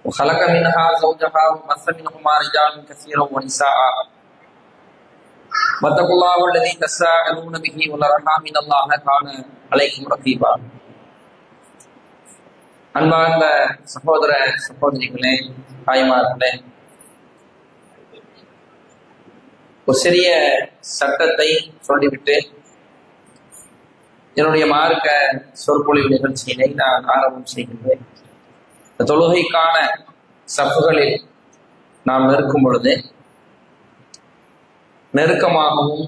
وخلق منها زوجها وبث منهما رجالا كثيرا ونساء واتقوا الله الذي تساءلون به والارحام ان الله كان عليكم رقيبا. அன்பார்ந்த சகோதர சகோதரிகளே, தாய்மார்களே, ஒரு சிறிய சட்டத்தை சொல்லிவிட்டு என்னுடைய மார்க்க சொற்பொழிவு நிகழ்ச்சியினை நான் ஆரம்பம் செய்கின்றேன். தொழுகைக்கான சப்புகளில் நாம் நிற்கும் பொழுது நெருக்கமாகவும்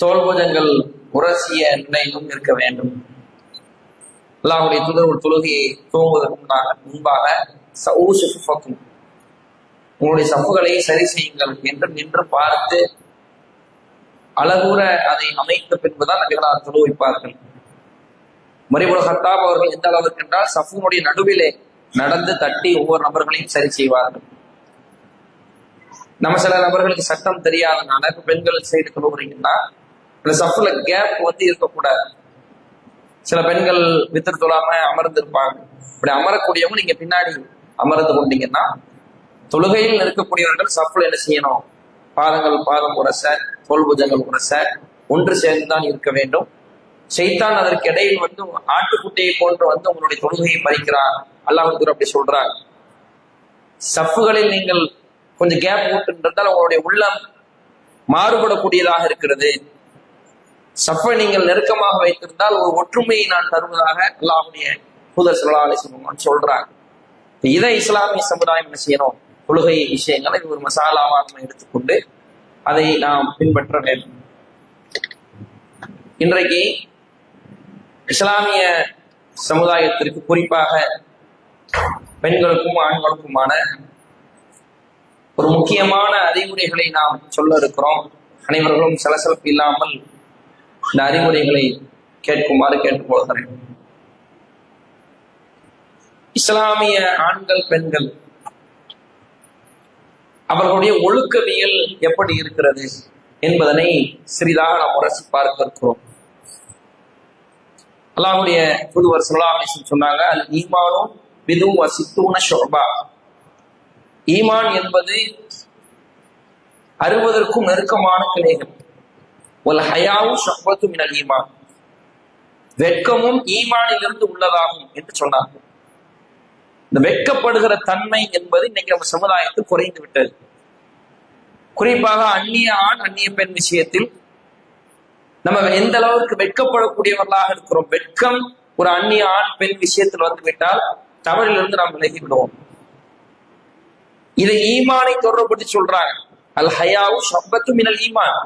தோள்புஜங்கள் உரசிய நிலையிலும் இருக்க வேண்டும். அல்லாஹ்வுடைய தூதர் ஒரு தொழுகையை துவங்குவதற்கு முன்பாக உங்களுடைய சப்புகளை சரி செய்யுங்கள் என்று நின்று பார்த்து அழகுற அதை அமைத்த பின்புதான் நபிகளார் தொழுவிப்பார்கள். மரிபுல் ஹத்தாப் அவர்கள் எந்த அளவுக்கு என்றால் சஃபுனுடைய நடுவிலே நடந்து தட்டி ஒவ்வொரு நபர்களையும் சரி செய்வார்கள். நம்ம சில நபர்களுக்கு சட்டம் தெரியாதனால பெண்கள் சைடு தொழுகிறீங்கன்னா இந்த சஃப்ல கேப் இருக்கக்கூடாது. சில பெண்கள் வித்திரு தொழாம அமர்ந்து இருப்பாங்க. இப்படி அமரக்கூடியவங்க நீங்க பின்னாடி அமர்ந்து கொண்டீங்கன்னா தொழுகையில் இருக்கக்கூடியவர்கள் சஃப்ல என்ன செய்யணும்? பாதம் உரச, தோல்புஜங்கள் உரச ஒன்று சேர்ந்துதான் இருக்க வேண்டும். ஷைத்தான் அதற்கு இடையில் ஆட்டுக்குட்டியை போன்று உங்களுடைய தொழுகையை பறிக்கிறார். அல்லாஹ் அப்படி சொல்றார். சஃப்புகளில் நீங்கள் கொஞ்சம் கேப் விட்டுன்றதால் உங்களுடைய உள்ளம் மாறுபடக்கூடியதாக இருக்கிறது. சஃப்பை நீங்கள் நெருக்கமாக வைத்திருந்தால் ஒரு ஒற்றுமையை நான் தருவதாக அல்லாஹ்வுடைய தூதர் ஸல்லல்லாஹு அலைஹி வஸல்லம் சொல்றாங்க. இதை இஸ்லாமிய சமுதாயம் என்ன செய்யணும்? தொழுகை விஷயங்களை ஒரு மசாலாவாக எடுத்துக்கொண்டு அதை நாம் பின்பற்ற வேண்டும். இன்றைக்கு இஸ்லாமிய சமுதாயத்திற்கு குறிப்பாக பெண்களுக்கும் ஆண்களுக்குமான ஒரு முக்கியமான அறிவுரைகளை நாம் சொல்ல இருக்கிறோம். அனைவர்களும் சலசலப்பு இல்லாமல் இந்த அறிவுரைகளை கேட்குமாறு கேட்டுக்கொள்கிறேன். இஸ்லாமிய ஆண்கள் பெண்கள் அவர்களுடைய ஒழுக்கவியல் எப்படி இருக்கிறது என்பதனை சிறிதாக நாம் உரசி பார்க்க இருக்கிறோம். அல்லாஹ்வுடைய தூதர் ஸல்லல்லாஹு அலைஹி வஸல்லம் சொன்னாங்க, அல் ஈமானு பிதும் வ சித்தூன ஷுஅபா. ஈமான் என்பது 60க்கும் நெருக்கமான கிளைகள். வல் ஹயாவு ஷுஅபத்து மினல் ஈமான். வெட்கமும் ஈமானிலிருந்து உள்ளதாகும் என்று சொன்னார்கள். இந்த வெட்கப்படுகிற தன்மை என்பது இன்னைக்கு நம்ம சமுதாயத்தில் குறைந்து விட்டது. குறிப்பாக அந்நிய ஆண் அந்நிய பெண் விஷயத்தில் நம்ம எந்த அளவுக்கு வெட்கப்படக்கூடியவர்களாக இருக்கிறோம். வெட்கம் ஒரு அந்நிய ஆண் பெண் விஷயத்தில் வந்துவிட்டால் தவறிலிருந்து நாம் விலகி விடுவோம். இதை ஈமானை தொடர்புபடுத்தி சொல்றாங்க. அல் ஹயாவு ஷுஅபத்து மினல் ஈமான்.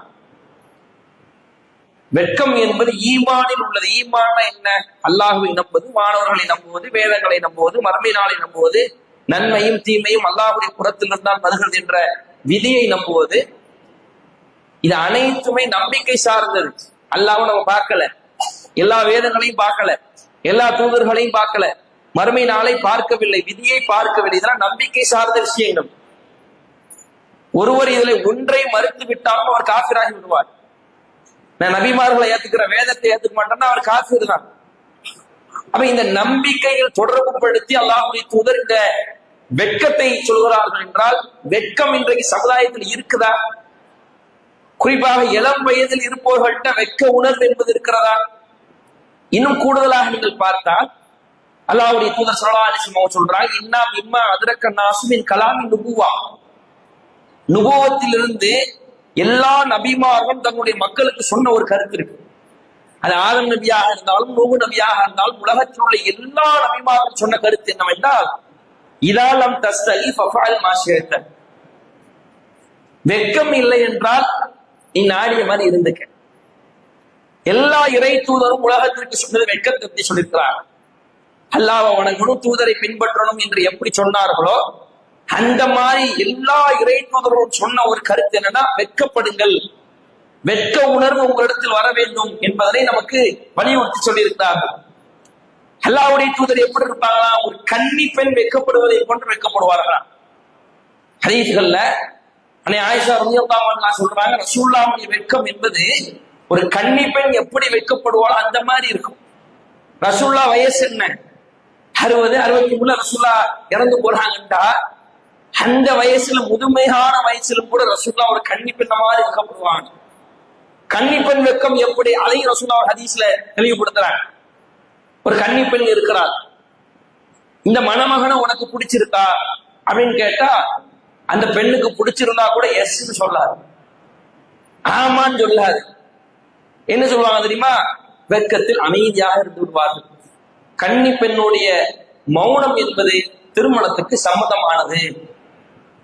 வெட்கம் என்பது ஈமானில் உள்ளது. ஈமான என்ன? அல்லாஹ்வை நம்புவது, மாணவர்களை நம்புவது, வேதங்களை நம்புவது, மறுமை நாளை நம்புவது, நன்மையும் தீமையும் அல்லாஹ்வுடைய புறத்தில் இருந்தால் வருகிறது என்ற விதியை நம்புவது. இது அனைத்துமே நம்பிக்கை சார்ந்தது. அல்லாஹ்வை நம்ம பார்க்கல, எல்லா வேதங்களையும் பார்க்கல, எல்லா தூதர்களையும் பார்க்கல, மறுமை நாளை பார்க்கவில்லை, விதியை பார்க்கவில்லை. இதெல்லாம் நம்பிக்கை சார்ந்த விஷயங்கள். ஒருவர் இதில் ஒன்றை மறுத்து விட்டாலும் அவர் காஃபிராகி விடுவார். நான் நபிமார்களை ஏத்துக்கிற வேதத்தை ஏத்துக்க மாட்டேன்னா அவர் காஃபிர் தான். அப்ப இந்த நம்பிக்கைகள் தொடர்பு படுத்தி அல்லாஹ்வுடைய தூதர் இந்த வெட்கத்தை சொல்கிறார்கள் என்றால், வெட்கம் இன்றைக்கு சமுதாயத்தில் இருக்குதா? குறிப்பாக இளம் வயதில் இருப்பவர்கள்ட்ட வெட்க உணர்வு என்பது இருக்கிறதா? இன்னும் கூடுதலாக நீங்கள் பார்த்தால் அல்லாஹ்வுடைய தூதர் ஸல்லல்லாஹு அலைஹி வஸல்லம் சொல்றாங்க, இன்னா மிம்மா அத்ரக்க நாஸு மின் கலாமின் நுபுவா. நுபுவத்திலிருந்து எல்லா நபிமார்களும் தன்னுடைய மக்களுக்கு சொன்ன ஒரு கருத்து இருக்கு. அது ஆதம் நபியாக இருந்தாலும் நூஹ் நபியாக இருந்தாலும் உலகத்தில் உள்ள எல்லா நபிமார்களும் சொன்ன கருத்து என்னவென்றால், இதாலம் தஸ்தகி ஃபஃஅல் மா ஷி'த. வெட்கம் இல்லை என்றால் நீ நாடிய மாதிரி இருந்துக்க. எல்லா இறை தூதரும் உலகத்திற்கு சொன்னது வெட்கத்தை பற்றி சொல்லியிருக்கிறார். அல்லாஹ்வை வணங்கணும், தூதரை பின்பற்றணும் என்று எப்படி சொன்னார்களோ அந்த மாதிரி எல்லா இறை தூதரும் சொன்ன ஒரு கருத்து என்னன்னா, வெட்கப்படுங்கள், வெட்க உணர்வு உங்களிடத்தில் வர வேண்டும் என்பதனை நமக்கு வலியுறுத்தி சொல்லியிருக்கிறார்கள். அல்லாஹ்வுடைய தூதர் எப்படி இருப்பாங்களா? ஒரு கன்னி பெண் வெட்கப்படுவதை போன்று வெட்கப்படுவார்களா? ஹதீஸ்கள்ல ஆயிஷா ரலியல்லாஹு அன்ஹா சொல்றாங்க, ரசூலுல்லாஹ்வுடைய வெட்கம் என்பது ஒரு கன்னி பெண் எப்படி வெட்கப்படுவாளோ அந்த மாதிரி இருக்கும். ரசூலுல்லாஹ் வயசு என்ன? 60, 63 ரசூல்லா இறந்து போறாங்கண்டா, அந்த வயசுல முதுமையான வயசுல கூட ரசூல்லா ஒரு கன்னி பெண்ண மாதிரி வெக்கப்படுவாங்க. கன்னிப்பெண் வெக்கம் எப்படி, அதையும் ரசூல்லா ஹதீஸ்ல தெளிவுபடுத்துறாங்க. ஒரு கன்னி பெண் இருக்கிறார், இந்த மணமகனை உனக்கு பிடிச்சிருக்கா அப்படின்னு கேட்டா, அந்த பெண்ணுக்கு பிடிச்சிருந்தா கூட எஸ்ன்னு சொல்லாது, ஆமான்னு சொல்லாது. என்ன சொல்லுவாங்க தெரியுமா? வெட்கத்தில் அமைதியாக இருந்து விடுவார்கள். கன்னி பெண்ணுடைய மௌனம் என்பது திருமணத்துக்கு சம்மதமானது,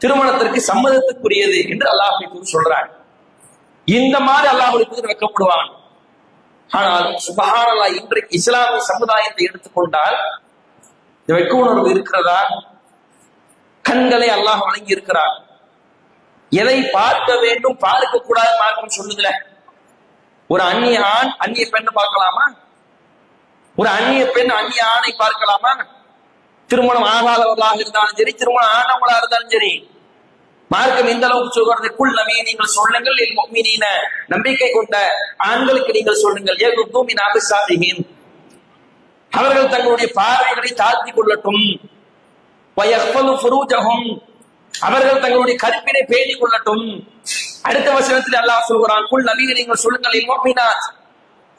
திருமணத்திற்கு சம்மதத்துக்குரியது என்று அல்லாஹ் சொல்றாங்க. இந்த மாதிரி அல்லாஹ் வெக்கப்படுவாங்க. ஆனால் சுபஹானல்லாஹ், இன்றைக்கு இஸ்லாமிய சமுதாயத்தை எடுத்துக்கொண்டால் இந்த வெட்க உணர்வு இருக்கிறதா? கண்களை அல்லாஹ் வழங்கி இருக்கிறார். எதை பார்க்க வேண்டும் பார்க்க கூடாது மார்க்கம் சொல்லுதுல. ஒரு அந்நிய ஆண் அந்நிய பெண்ணை பார்க்கலாமா? ஒரு அந்நிய பெண் அந்நிய ஆணை பார்க்கலாமா? திருமணம் ஆகாதவர்களாக இருந்தாலும் சரி, திருமணம் ஆனவங்களா இருந்தாலும் சரி, மார்க்கம் எந்த அளவுக்கு சொல்றது? குல் நபியை நீங்கள் சொல்லுங்கள், முஃமினீன நம்பிக்கை கொண்ட ஆண்களுக்கு நீங்கள் சொல்லுங்கள், யகுது மின் அப்சாரிஹிம், அவர்கள் தங்களுடைய பார்வைகளை தாழ்த்திக் கொள்ளட்டும், வயஹ்ஃபது ஃபுரூஜஹும், அவர்கள் தங்களுடைய கருப்பினை பேணிக் கொள்ளட்டும். அடுத்த வசனத்தில் அல்லாஹ் சொல்கிறான், குல் நபியை நீங்கள் சொல்லுங்கள், முஃமினாத்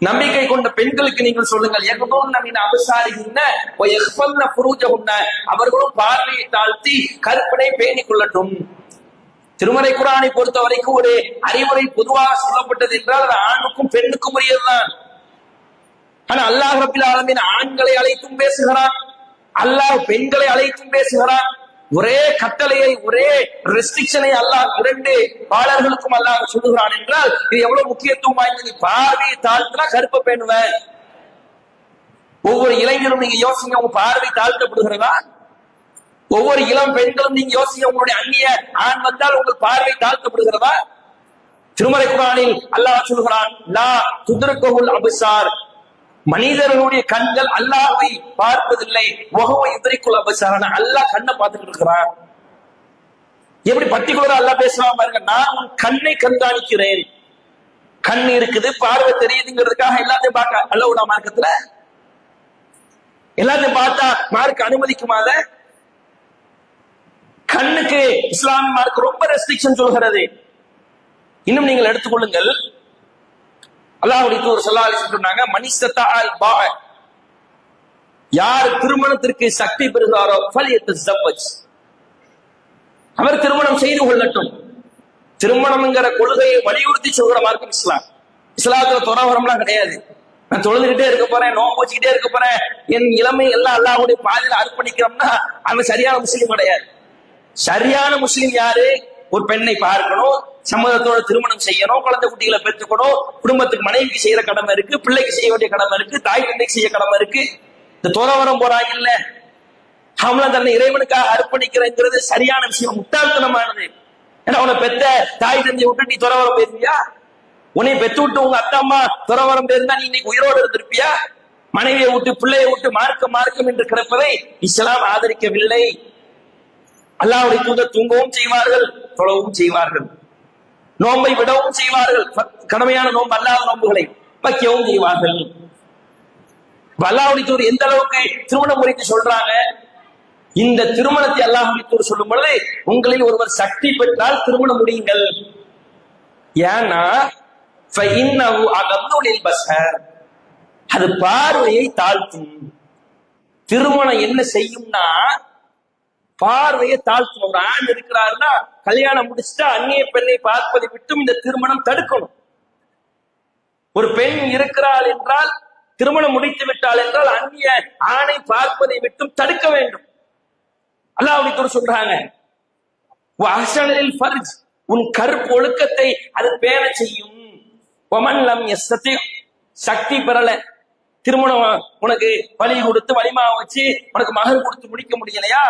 நம்பிக்கை கொண்ட பெண்களுக்கு நீங்கள் சொல்லுங்கள், யகுதுன மின் அப்சாரிஹின்ன வயஹ்ஃபதுன ஃபுரூஜஹுன்ன, அவர்களும் பார்வையை தாழ்த்தி கருப்பினை பேணிக் கொள்ளட்டும். திருமறை குர்ஆனை பொறுத்த வரைக்கும் ஒரு அறிவுரை பொதுவாக சொல்லப்பட்டது என்றால் அது ஆணுக்கும் பெண்ணுக்கும் உரியதுதான். ஆனா அல்லாஹ் ரப்பில் ஆலமீன் ஆண்களை அழைத்தும் பேசுகிறான், அல்லாஹ் பெண்களை அழைத்தும் பேசுகிறான். ஒரே கட்டளையை, ஒரே ரெஸ்ட்ரிக்ஷனை அல்லாஹ் இரண்டு பாலர்களுக்கும் அல்லாஹ் சொல்லுகிறான் என்றால் இது எவ்வளவு முக்கியத்துவம் வாய்ந்தது. பார்வையை தாழ்த்தினா கருப்பை பேணுவேன். ஒவ்வொரு இளைஞரும் நீங்க யோசிங்க, உங்க பார்வை தாழ்த்தப்படுகிறதா? ஒவ்வொரு இளம் பெண்களும் நீங்க யோசிங்க, உங்களுடைய அந்நிய ஆண் வந்தால் உங்கள் பார்வை தாழ்த்தப்படுகிறதா? திருமறை குர்ஆனில் அல்லாஹ் சொல்கிறான், லா துத்ருகுல் அப்சார், மனிதர்களுடைய கண்கள் அல்லாஹ்வை பார்ப்பதில்லை, வஹுவ யுத்ரிகுல் அப்சார், அல்லாஹ் கண்ணை பார்த்துட்டு இருக்கிறான். எப்படி பர்டிகுலரா அல்லாஹ் பேசுறான் பாருங்க, நான் உன் கண்ணை கண்காணிக்கிறேன். கண் இருக்குது, பார்வை தெரியுதுங்கிறதுக்காக எல்லாத்தையும் பார்க்க அல்லாஹ்வுடைய மார்க்கத்துல எல்லாத்தையும் பார்த்தா மார்க்க அனுமதிக்குமாத? கண்ணுக்கு இஸ்லாமிய மார்க் ரொம்ப ரெஸ்ட்ரிக்ஷன் சொல்கிறது. இன்னும் நீங்கள் எடுத்துக்கொள்ளுங்கள், அல்லாஹ்வுடைய தூதர் ஸல்லல்லாஹு அலைஹி வஸல்லம் சொன்னாங்க, மனிஸ்ததால் பா, யார் திருமணத்திற்கு சக்தி பெறுகிறாரோ ஃபல்யத்தஸவ்வஜ், அவர் திருமணம் செய்து கொள்ளட்டும். திருமணம்ங்கிற கொள்கையை வலியுறுத்தி சொல்கிற மார்க்கம் இஸ்லாம். இஸ்லாத்துல துறவரம்லாம் கிடையாது. நான் தொழுதுகிட்டே இருக்க போறேன், நோன்பு வச்சுக்கிட்டே இருக்க போறேன், என் இளமை எல்லாம் அல்லாஹ்வுடைய பாதையில அர்ப்பணிக்கிறோம்னா அவன் சரியான முஸ்லீம் கிடையாது. சரியான முஸ்லீம் யாரு? ஒரு பெண்ணை பார்க்கணும், சம்மதத்தோட திருமணம் செய்யணும், குழந்தை குட்டிகளை பெற்றுக்கணும், குடும்பத்துக்கு மனைவிக்கு செய்யற கடமை இருக்கு, பிள்ளைக்கு செய்ய வேண்டிய கடமை இருக்கு, தாய் தந்தைக்கு செய்ய கடமை இருக்கு. இந்த துறவரம் போறாங்க இல்ல, அவங்கள தன்னை இறைவனுக்காக அர்ப்பணிக்கிறேங்கிறது சரியான விஷயம், முட்டாள்தனமானது. ஏன்னா உன்னை பெத்த தாய் தந்தையை விட்டு நீ துறவரம் போயிருந்தியா? உன்னை பெற்று விட்டு உங்க அத்தா அம்மா துறவரம் போயிருந்தா நீ இன்னைக்கு உயிரோடு இருந்திருப்பியா? மனைவியை விட்டு பிள்ளையை விட்டு மார்க்கம் என்று கிடப்பதை இஸ்லாம் ஆதரிக்கவில்லை. அல்லாஹ்வுடைய தூதர் தூங்கவும் செய்வார்கள், தொழவும் செய்வார்கள், நோன்பை விடவும் செய்வார்கள், கடமையான நோன்பு அல்லாத நோன்புகளை வைக்கவும் செய்வார்கள். அல்லாஹ்வுடைய தூதர் எந்த அளவுக்கு திருமண முறைக்கு சொல்றாங்க? இந்த திருமணத்தை அல்லாஹ்வுடைய தூதர் சொல்லும் பொழுது, உங்களில் ஒருவர் சக்தி பெற்றால் திருமணம் முடியுங்கள். ஏன்னா ஃபஇன்னஹு அகல்லு லில் பஸர், அது பார்வையை தாழ்த்தும். திருமணம் என்ன செய்யும்னா பார்வையை தாழ்த்தும். ஒரு ஆண் இருக்கிறாருன்னா கல்யாணம் முடிச்சுட்டா அந்நிய பெண்ணை பார்ப்பதை விட்டும் இந்த திருமணம் தடுக்கணும். ஒரு பெண் இருக்கிறாள் என்றால், திருமணம் முடித்து விட்டாள் என்றால் அந்நிய ஆணை பார்ப்பதை விட்டும் தடுக்க வேண்டும். அல்லாஹ்வுடைய தூதர் சொல்றாங்க, வஹ்ஷனில் ஃபர்ஜ், உன் கற்பு ஒழுக்கத்தை அது பேண செய்யும். வமன் லம் யஸ்ததி, சக்தி பெறல, திருமணம் உனக்கு பலி கொடுத்து வலிமா வச்சு உனக்கு மகர் கொடுத்து முடிக்க முடியலையா,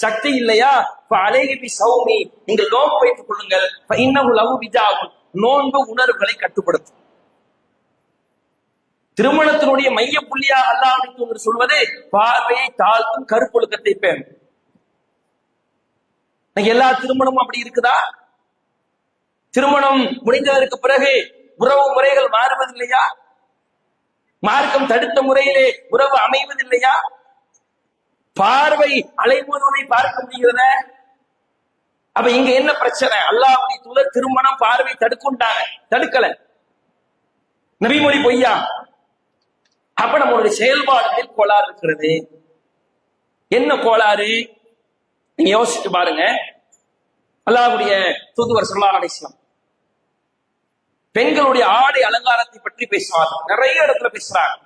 சக்தி இல்லையா, அலைஹி பிஸௌமி, நீங்கள் நோன்பு வைத்துக் கொள்ளுங்கள். ஃபஇன்னஹு லஹு விஜாஉன், நோன்பு உணர்வுகளை கட்டுப்படுத்தும். திருமணத்தினுடைய மைய புள்ளியாக அல்லாஹ்வுடைய தூதர் சொல்வது பார்வையை தாழ்த்தும், கருப்பொழுக்கத்தை பேணும். எல்லா திருமணமும் அப்படி இருக்குதா? திருமணம் முடிந்ததற்கு பிறகு உறவு முறைகள் மாறுவதில்லையா? மார்க்கம் தடுத்த முறையிலே உறவு அமைவதில்லையா? பார்வை அலைமோதுவதை பார்க்க முடிகிறத. அப்ப இங்க என்ன பிரச்சனை? அல்லாஹ்வுடைய தூதர் திருமணம் பார்வை தடுக்குண்டாங்க, தடுக்கல. நபிமொழி பொய்யா? அப்ப நம்மளுடைய செயல்பாடுகளில் கோளாறு இருக்கிறது. என்ன கோளாறு? நீங்க யோசிச்சு பாருங்க. அல்லாஹ்வுடைய தூதுவர் ஸல்லல்லாஹு அலைஹி வஸல்லம் பெண்களுடைய ஆடை அலங்காரத்தை பற்றி பேசுவாங்க, நிறைய இடத்துல பேசுறாங்க.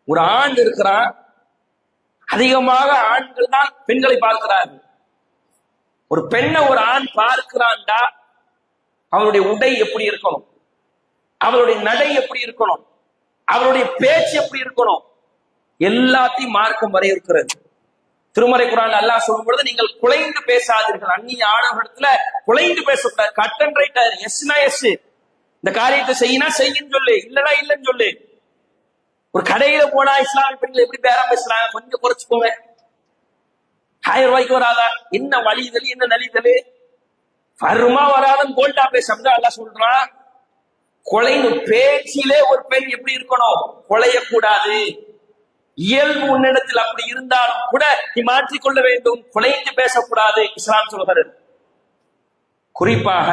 ஒரு ஆண் இருக்கிறான், அதிகமாக ஆண்கள் தான் பெண்களை பார்க்கிறார்கள். ஒரு பெண்ணை ஒரு ஆண் பார்க்கிறான்டா அவருடைய உடை எப்படி இருக்கணும், அவருடைய நடை எப்படி இருக்கணும், அவருடைய பேச்சு எப்படி இருக்கணும், எல்லாத்தையும் மார்க்கம் வரையறுக்கிறது. திருமறை குர்ஆன்ல அல்லாஹ் சொல்லும் பொழுது, நீங்கள் குலைந்து பேசாதீர்கள், அந்நிய ஆடவரிடத்துல குலைந்து பேசக்கூடாது. கட் அண்ட் ரைட், எஸ்னா எஸ், இந்த காரியத்தை செய்யினா செய்யின்னு சொல்லு, இல்லனா இல்லன்னு சொல்லு. ஒரு கடையில போனா இஸ்லாமிய பெண்கள் எப்படி பேரம் பேசுறாங்க, கொஞ்சம் குறைச்சுக்கோங்க. 1000 ரூபாய்க்கு வராதா, என்ன வழிதல் என்ன நலிதல், வருமா வராதன்னு போல்டா பேச அல்லாஹ் சொல்றான். கொலைந்து பேச்சிலே ஒரு பெண் எப்படி இருக்கணும், கொலையக்கூடாது. இயல்பு உன்னிடத்தில் அப்படி இருந்தாலும் கூட நீ மாற்றிக்கொள்ள வேண்டும், குலைந்து பேசக்கூடாது இஸ்லாம் சொல்கிறது. குறிப்பாக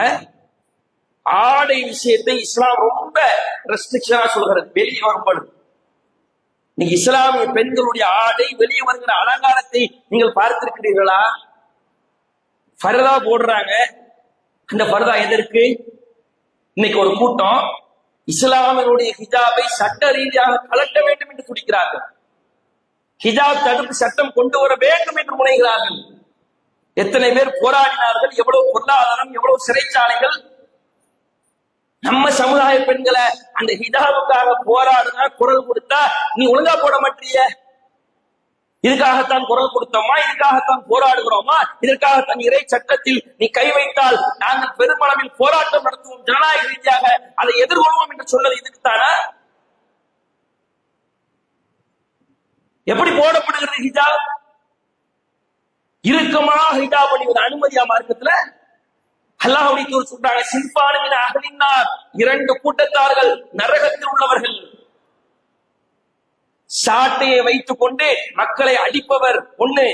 ஆடை விஷயத்தை இஸ்லாம் ரொம்ப ரெஸ்ட்ரிக்ஷனா சொல்கிறது, வெளியே வரும்பொழுது. நீங்க இஸ்லாமிய பெண்களுடைய ஆடை, வெளியே வருகிற அலங்காரத்தை நீங்கள் பார்த்திருக்கிறீர்களா? ஃபர்தா போடுறாங்க, அந்த ஃபர்தா எதற்கு? இன்னைக்கு ஒரு கூட்டம் இஸ்லாமியருடைய ஹிஜாபை சட்ட ரீதியாக கலட்ட வேண்டும் என்று துடிக்கிறார்கள். ஹிஜாப் தடுப்பு சட்டம் கொண்டு வர வேண்டும் என்று முனைகிறார்கள். எத்தனை பேர் போராடினார்கள், எவ்வளவு பொருளாதாரம், எவ்வளவு சிறைச்சாலைகள். நம்ம சமுதாய பெண்களை அந்த ஹிஜாபுக்காக போராடுனா, குரல் கொடுத்தா நீ ஒழுங்கா போட மாட்டிய, இதுக்காகத்தான் குரல் கொடுத்தோமா, இதுக்காகத்தான் போராடுகிறோமா, இதற்காகத்தான் இறை சட்டத்தில் நீ கை வைத்தால் நாங்கள் பெருமளவில் போராட்டம் நடத்துவோம், ஜனநாயக ரீதியாக அதை எதிர்கொள்வோம் என்று சொன்னது இதுக்குத்தானா? எப்படி போடப்படுகிறது ஹிஜாப்? இறுக்கமாக ஹிஜாப் அணிவது அனுமதியா மார்க்கத்துல? அல்லாஹ்வுடைய தூதர் சொல்றாங்க, சின்பான மின அஹ்லின்னார், 2 கூட்டத்தார்கள் நரகத்தில் உள்ளவர்கள். சாட்டையை வைத்துக் கொண்டு மக்களை அடிப்பவர் ஒண்ணு,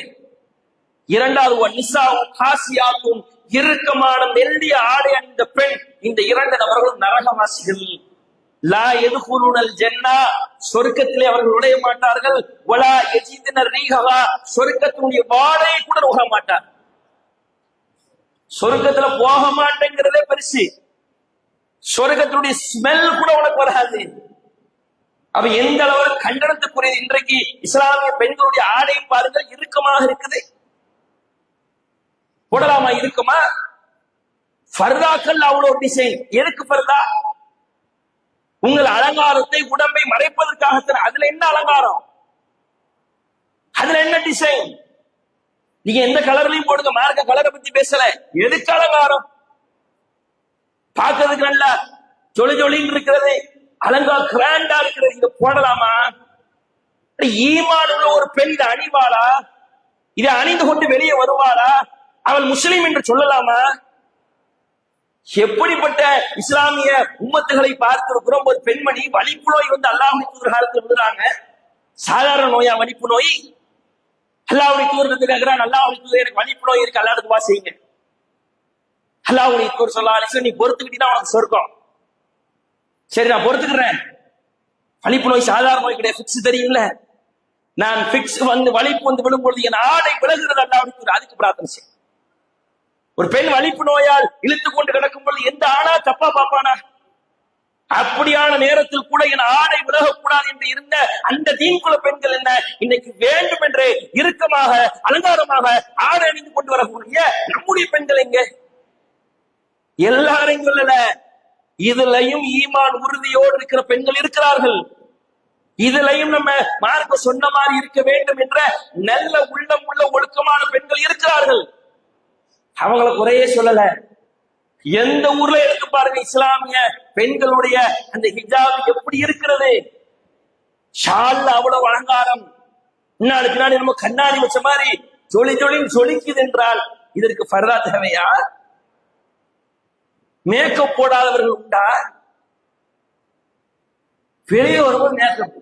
இரண்டாவது நிசாவும் காசியாக்கும், இறுக்கமான மெல்லிய ஆடை அணிந்த பெண். இந்த 2 நபர்களும் நரகவாசிகள். லா யதுகுலுனல் ஜன்னா, சொர்க்கத்திலே அவர்கள் நுழைய மாட்டார்கள். வலா யஜிதுன ரீஹா, சொர்க்கத்தினுடைய வாடையை கூட நுகர மாட்டார். சொர்க்கத்துல போக மாட்டேங்கிறதே பெருசு, சொர்க்கத்தினுடைய ஸ்மெல் கூட உனக்கு வராது. அப்ப எந்த அளவு கண்டனத்துக்குரியது. இன்றைக்கு இஸ்லாமிய பெண்களுடைய ஆடை பாருங்கள், இறுக்கமாக இருக்குது. போடலாமா இருக்குமா? ஃபர்தாக்கள் அவ்வளவு டிசைன். எதுக்கு ஃபர்தா? உங்கள் அலங்காரத்தை, உடம்பை மறைப்பதற்காக. அதுல என்ன அலங்காரம், அதுல என்ன டிசைன்? நீங்க எந்த கலர்லயும் போடுங்க, மார்க்க கலரை பத்தி பேசல. எதுக்கு அலங்காரம்? பார்க்கறதுக்கு நல்லா ஜொலி ஜொலின்னு இருக்கிறது, அலங்காரம் கிராண்டா இருக்கிறது, இதை போடலாமா? ஈமான் உள்ள ஒரு பெண் இதை அணிவாளா? இதை அணிந்து கொண்டு வெளியே வருவாளா? அவள் முஸ்லிம் என்று சொல்லலாமா? எப்படிப்பட்ட இஸ்லாமிய உம்மத்துகளை பார்த்திருக்கிறோம். ஒரு பெண்மணி வலிப்பு நோய் வந்து அல்லாஹ்வுடைய தூதர் காலத்தில் விடுறாங்க. சாதாரண நோயா வலிப்பு நோய்? அல்லாஹ்வுடைய தூதர் கேட்கிறான், அல்லாஹ்வுடைய தூதர் எனக்கு வலிப்பு நோய் இருக்கு, அல்லாஹ்வுக்கு துஆ செய்யுங்க. அல்லாஹ்வுடைய தூதர் ஸல்லல்லாஹு அலைஹி வஸல்லம், நீ பொறுத்துக்கிட்டீனா உனக்கு சொர்க்கம். சரி, நான் பொறுத்துக்கிறேன். வலிப்பு நோய் சாதாரண நோய் கிடையாது, ஃபிக்ஸ் தெரியும்ல. நான் ஃபிக்ஸ் வந்து வலிப்பு வந்து விழும்பொழுது என் ஆடை விலகுகிறது, அல்லாஹ்வுடைய தூதர் அதுக்கு பிரார்த்தனை செய்யும். ஒரு பெண் வலிப்பு நோயால் இழுத்துக் கொண்டு கிடக்கும் பொழுது எந்த ஆணா தப்பா பாப்பானா? அப்படியான நேரத்தில் கூட என் ஆடை விலகக்கூடாது என்று இருந்த அந்த தீன்குல பெண்கள் என்ன இன்னைக்கு வேண்டும் என்று இறுக்கமாக அலங்காரமாக ஆடை அணிந்து கொண்டு வரக்கூடிய நம்முடைய பெண்கள் எங்க? எல்லாரையும் சொல்லல, இதுலயும் ஈமான் உறுதியோடு இருக்கிற பெண்கள் இருக்கிறார்கள். இதுலயும் நம்ம மார்க்க சொன்ன மாதிரி இருக்க வேண்டும் என்ற நல்ல உள்ளம் உள்ள ஒழுக்கமான பெண்கள் இருக்கிறார்கள். அவங்கள குறையே சொல்லல. எந்த ஊர்ல எடுத்து பாருங்க, இஸ்லாமிய பெண்களுடைய அந்த ஹிஜாப் எப்படி இருக்கிறது. ஷால்ல அவ்வளவு அலங்காரம், முன்னாடி பின்னாடி நம்ம கண்ணாடி வச்ச மாதிரி ஜொலி ஜொலின்னு ஜொலிக்குது என்றால் இதற்கு ஃபர்தா தேவையா? மேக்கப் போடாதவர்கள் உண்டா? வெளியே வரும்போது மேக்கப்,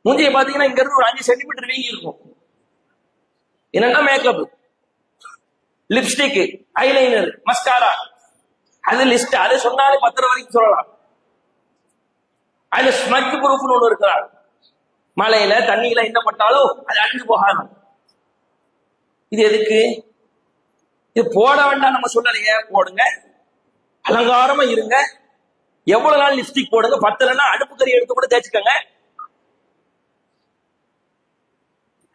மூஞ்சியை பாத்தீங்கன்னா இங்க இருந்து ஒரு 5 சென்டிமீட்டர் வீங்கி இருக்கும். என்னன்னா மேக்கப், லிப்ஸ்டிக், ஐலைனர், மஸ்காரா, அது லிஸ்ட். அது சொன்னாலே 10 வரைக்கும் சொல்லலாம். அதுல ஸ்மஜ் ப்ரூஃப்னு ஒண்ணு இருக்கிறார். மழையில தண்ணியில என்ன பட்டாலும் அது அழிஞ்சு போகாது. இது எதுக்கு? இது போட வேண்டாம் நம்ம சொல்லலையே, போடுங்க, அலங்காரமா இருங்க. எவ்வளவு நாள் லிப்ஸ்டிக் போடுங்க, பத்தலைன்னா அடுப்பு கறி எடுத்து கூட தேய்ச்சிக்கங்க.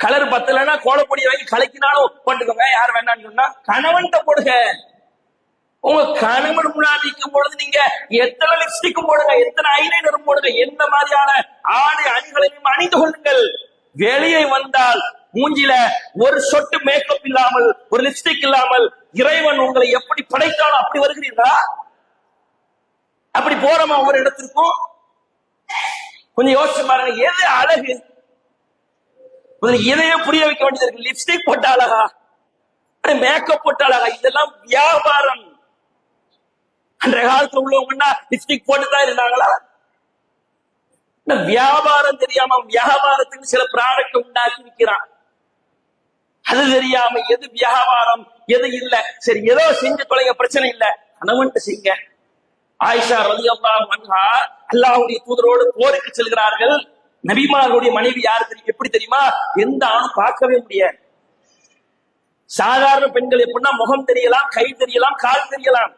கலர் பத்தலைன்னா கோலப்பொடி வாங்கி கலக்கினாலும் போட்டுக்கோங்க. யார் வேண்டாம்னு சொன்னா கணவன்கிட்ட போடுங்க. உங்க கணவன் முன்னாடி நிற்கும் பொழுது நீங்க எத்தனை லிப்ஸ்டிக்கும் போடுங்க, எத்தனை ஐலைனரும் போடுங்க, எந்த மாதிரியான ஆடை அணிகளையும் அணிந்து கொள்ளுங்கள். வெளியே வந்தால் மூஞ்சில ஒரு சொட்டு மேக்கப் இல்லாமல், ஒரு லிப்ஸ்டிக் இல்லாமல் இறைவன் உங்களை எப்படி படைத்தாலும் அப்படி வருகிறீர்களா? அப்படி போறோமா ஒரு இடத்திற்கும்? கொஞ்சம் யோசிச்சு பாருங்க, எது அழகு? இதையே புரிய வைக்க வேண்டியது இருக்கு. லிப்ஸ்டிக் போட்ட அழகா, மேக்கப் போட்ட அழகா? இதெல்லாம் வியாபாரம். அன்றைய காலத்துல உள்ளவங்கன்னா லிப்ஸ்டிக் போட்டுதான் இருந்தாங்களா? வியாபாரம் தெரியாம வியாபாரத்துக்கு சில ப்ராடக்ட் உண்டாக்கி விற்கிறான். அது தெரியாம எது வியாபாரம் எது இல்ல, சரி ஏதோ செஞ்சு தொலைங்க, பிரச்சனை இல்ல, கணவன்ட்டு செய்யுங்க. ஆயிஷா ரலியல்லாஹு அன்ஹா அல்லாஹ்வுடைய தூதரோடு போருக்கு செல்கிறார்கள். நபிமார்களுடைய மனைவி யாரு தெரியும்? எப்படி தெரியுமா? எந்த ஆணும் பார்க்கவே முடியாது. சாதாரண பெண்கள் எப்படின்னா முகம் தெரியலாம், கை தெரியலாம், கால் தெரியலாம்.